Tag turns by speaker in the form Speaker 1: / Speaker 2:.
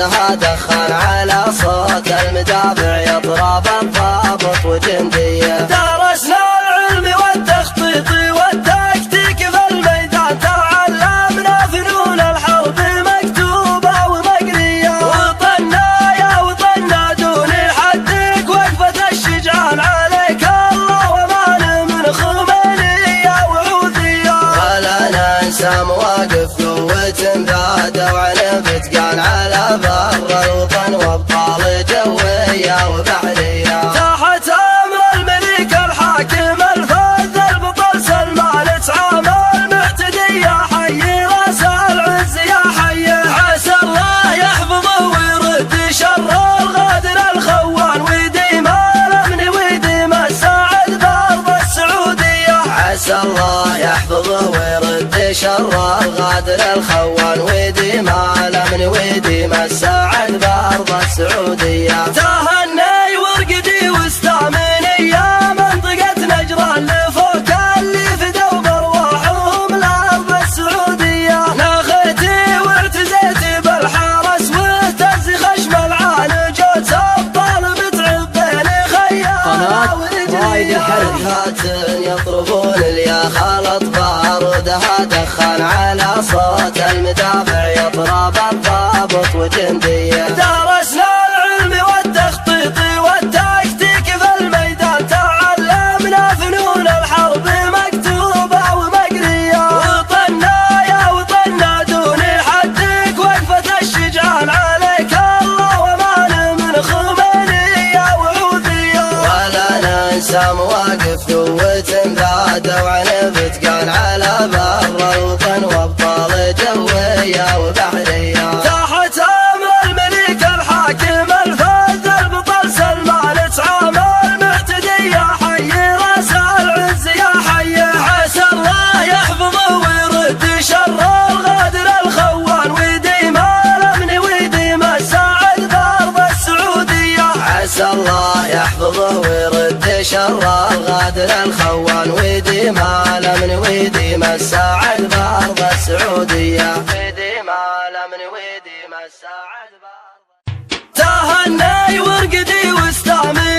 Speaker 1: بارودها دخان على صوت المدافع يضرب الضابط وجنديه.
Speaker 2: درسنا العلم والتخطيط والتكتيك في الميدان، تعلمنا فنون الحرب مكتوبة ومقرية، وطنا يا وطنا دون حدك وقفة الشجعان، عليك الله وما من خمينية وعوذية.
Speaker 1: ولا ننسى مواقف قوة امداد وعنف كان على بر الوطن وابطال جوية وبحرية.
Speaker 2: تحت امر الملك الحاكم الفذ البطل سلمان، تعامل معتدي يا حي راس العز يا حي، عسى الله يحفظه ويرد شر الغادر الخوان، ويديم الامن ويديم السعد بارض السعودية.
Speaker 1: عسى الله يحفظه ويرد شر الغادر الخوان، ويديم الامن ويديم السعد بارض السعودية.
Speaker 2: تهني ورقدي واستامني يا منطقة نجران، لفوق اللي فدوا برواحهم لأرض السعودية. ناخيتي واعتزيتي بالحرس واهتز خشم العالج، وتبطل بتعبين خيال ورجلية.
Speaker 1: يطربون اليا خلط بارودها دخان على صوت المدافع يضرب الضابط وجنديه.
Speaker 2: درسنا العلم والتخطيط والتكتيك في الميدان، تعلمنا فنون الحرب مكتوبة ومقرية، وطنا يا وطنا دون حدك وقفة الشجعان، عليك الله وما من خمينية وعوذية.
Speaker 1: ولا ننسى مواقف قوة امداد وعنف كان على بر الوطن وابطال جوية وبحرية.
Speaker 2: تحت امر الملك الحاكم الفذ البطل سلمان، تعامل معتدي يا حي راس العز يا حي، عسى الله يحفظه ويرد شر الغادر الخوان، ويديم الامن ويديم السعد بارض السعودية.
Speaker 1: عسى الله يحفظه ويرد شر الغادر الخوان، ويديم الامن ويديم السعد بارض السعودية. ويديم الامن ويديم السعد بارض.
Speaker 2: تهني ورقدي واستامني